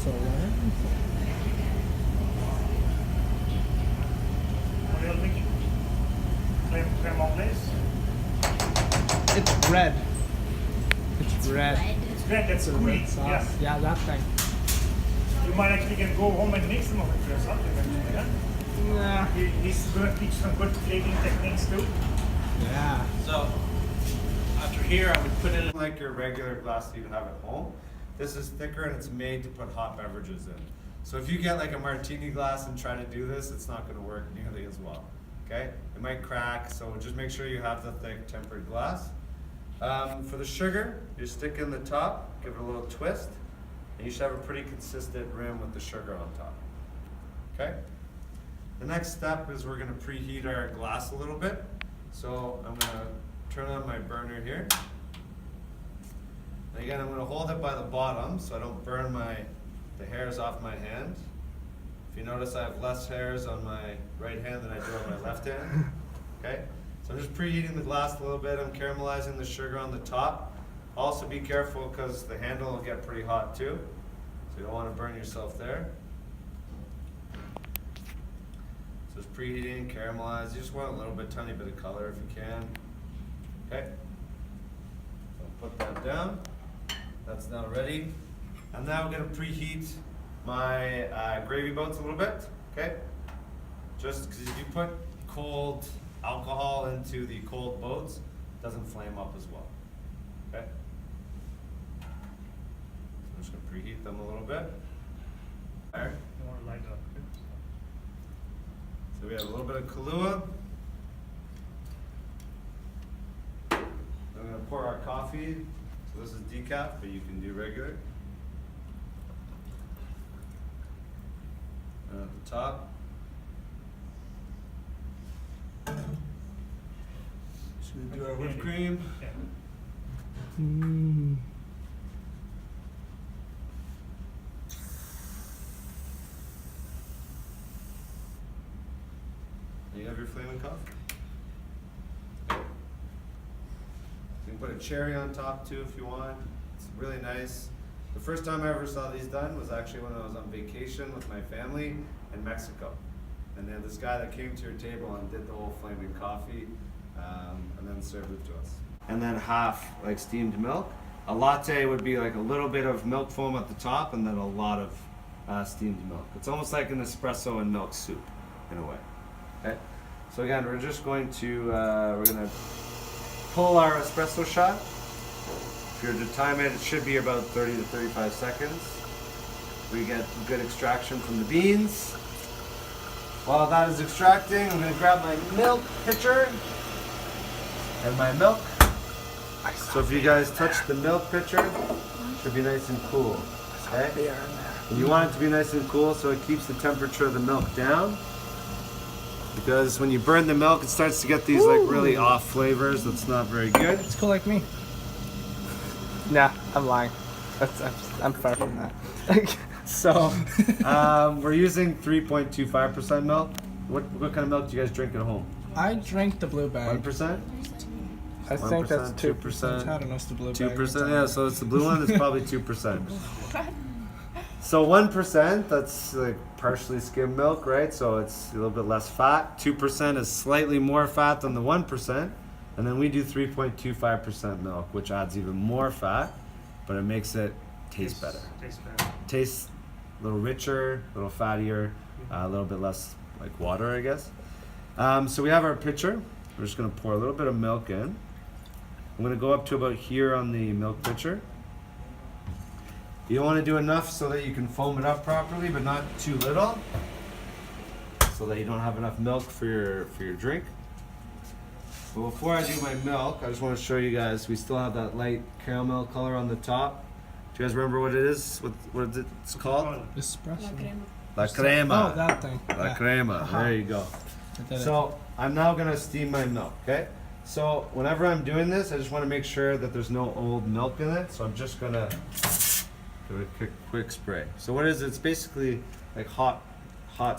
What are you making? Creme anglaise? It's red. It's red. It's red, that's It's a gooey. red sauce. Yeah, that thing. You might actually can go home and make some of it for yourself eventually, yeah? Nah. He's going to teach some good flavoring techniques too. Yeah. So after here, I would put it in like your regular glass that you'd have at home. This is thicker and it's made to put hot beverages in. So if you get like a martini glass and try to do this, it's not going to work nearly as well. Okay? It might crack, so just make sure you have the thick tempered glass. For the sugar, you stick in the top, give it a little twist, and you should have a pretty consistent rim with the sugar on top. Okay? The next step is we're going to preheat our glass a little bit. So I'm going to turn on my burner here. And again, I'm going to hold it by the bottom so I don't burn the hairs off my hand. If you notice, I have less hairs on my right hand than I do on my left hand. Okay? So I'm just preheating the glass a little bit. I'm caramelizing the sugar on the top. Also be careful because the handle will get pretty hot too. So you don't want to burn yourself there. So it's preheating, caramelize. You just want a little bit, tiny bit of color if you can. Okay? So I'll put that down. That's now ready. I'm now going to preheat my gravy boats a little bit. Okay? Just because if you put cold alcohol into the cold boats, it doesn't flame up as well. Okay? So I'm just going to preheat them a little bit. There. You want to light it up. So we have a little bit of Kahlua. I'm going to pour our coffee. So this is decaf, but you can do regular. And at the top. Should we do our whipped cream? Yeah. Mm. You have your flaming coffee. You can put a cherry on top too if you want. It's really nice. The first time I ever saw these done was actually when I was on vacation with my family in Mexico. And then this guy that came to your table and did the whole flaming coffee and then served it to us. And then half like steamed milk. A latte would be like a little bit of milk foam at the top and then a lot of steamed milk. It's almost like an espresso and milk soup in a way. Okay. So again, we're just going to pull our espresso shot. If you're to time it, it should be about 30 to 35 seconds. We get good extraction from the beans. While that is extracting, I'm going to grab my milk pitcher and my milk. So if you guys touch the milk pitcher, it should be nice and cool. Okay? And you want it to be nice and cool so it keeps the temperature of the milk down. Because when you burn the milk, it starts to get these like really off flavors. That's not very good. It's cool like me. Nah, I'm lying. I'm far from that. So we're using 3.25% milk. What kind of milk do you guys drink at home? I drink the blue bag. 1%? I think that's 2%, 2%. I don't know, it's the blue bag. 2%, yeah, so it's the blue one, it's probably 2%. So 1%, that's like partially skimmed milk, right? So it's a little bit less fat. 2% is slightly more fat than the 1%. And then we do 3.25% milk, which adds even more fat, but it makes it taste better. Tastes better. Tastes a little richer, a little fattier, a little bit less like water, I guess. So we have our pitcher. We're just gonna pour a little bit of milk in. I'm gonna go up to about here on the milk pitcher. You don't want to do enough so that you can foam it up properly, but not too little, so that you don't have enough milk for your drink. But before I do my milk, I just want to show you guys, we still have that light caramel color on the top. Do you guys remember what it is? What is it's called? Espresso. La crema. Oh, that thing. La Yeah. crema. Uh-huh. There you go. I did it. So I'm now gonna steam my milk, okay? So whenever I'm doing this, I just want to make sure that there's no old milk in it. So I'm just gonna do a quick spray. So what is it? It's basically like hot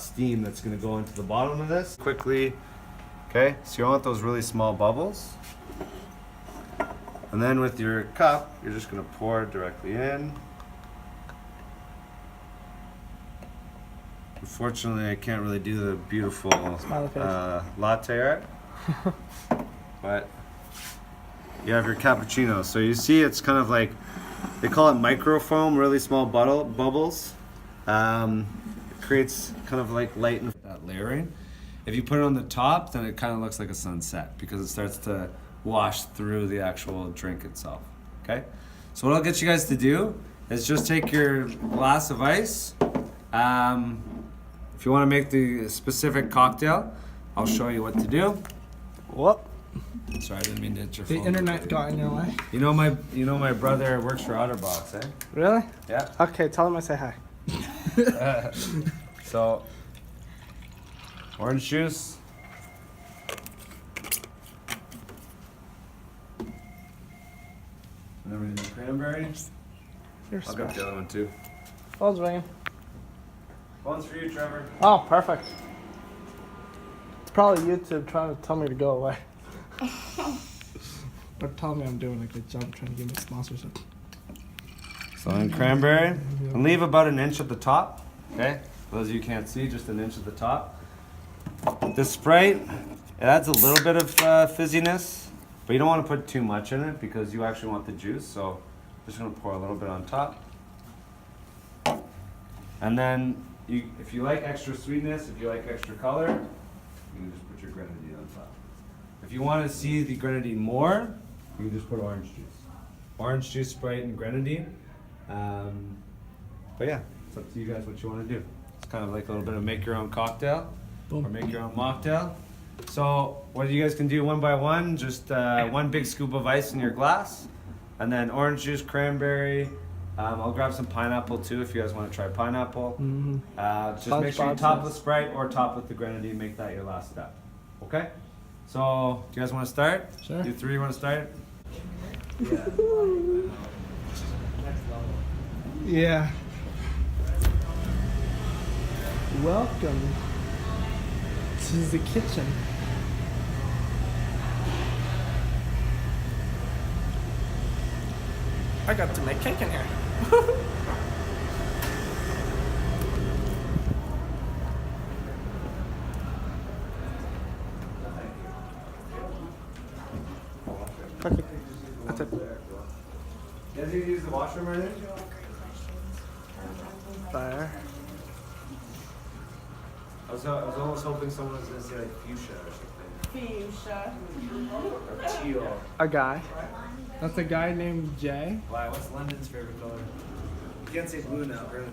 steam that's gonna go into the bottom of this. Quickly, okay? So you want those really small bubbles. And then with your cup, you're just gonna pour it directly in. Unfortunately, I can't really do the beautiful Smiley face. latte art. But you have your cappuccino. So you see it's kind of like, they call it microfoam, really small bubbles. It creates kind of like light and that layering. If you put it on the top, then it kind of looks like a sunset because it starts to wash through the actual drink itself. Okay? So what I'll get you guys to do is just take your glass of ice. If you want to make the specific cocktail, I'll show you what to do. Whoop. Sorry, I didn't mean to hit your The phone. internet got in your way. You know my brother works for OtterBox, eh? Really? Yeah. Okay, tell him I say hi. So, orange juice. And then we're gonna do cranberry. You're I'll grab the other one too. Phone's ringing. One's for you, Trevor. Oh, perfect. It's probably YouTube trying to tell me to go away. Or tell me I'm doing a good job trying to give me sponsorship. So then cranberry. And leave about an inch at the top. Okay? For those of you who can't see, just an inch at the top. The Sprite, it adds a little bit of fizziness, but you don't want to put too much in it because you actually want the juice. So I'm just going to pour a little bit on top. And then if you like extra sweetness, if you like extra color, you can just put your grenadine on top. If you want to see the grenadine more, you can just put orange juice. Orange juice, Sprite, and grenadine. But yeah, it's up to you guys what you want to do. It's kind of like a little bit of make your own cocktail. Boom. Or make your own mocktail. So what you guys can do one by one, just one big scoop of ice in your glass, and then orange juice, cranberry. I'll grab some pineapple too if you guys want to try pineapple. Mm-hmm. Just make sure you top with Sprite or top with the grenadine. Make that your last step. Okay? So do you guys want to start? Sure. You three want to start? Yeah. Welcome to the kitchen. I got to make cake in here. Perfect. That's it. You guys need to use the washroom right now? There. I was almost hoping someone was going to say like fuchsia or something. Or teal. A guy. That's a guy named Jay. Why? What's London's favorite color? You can't say blue now, apparently.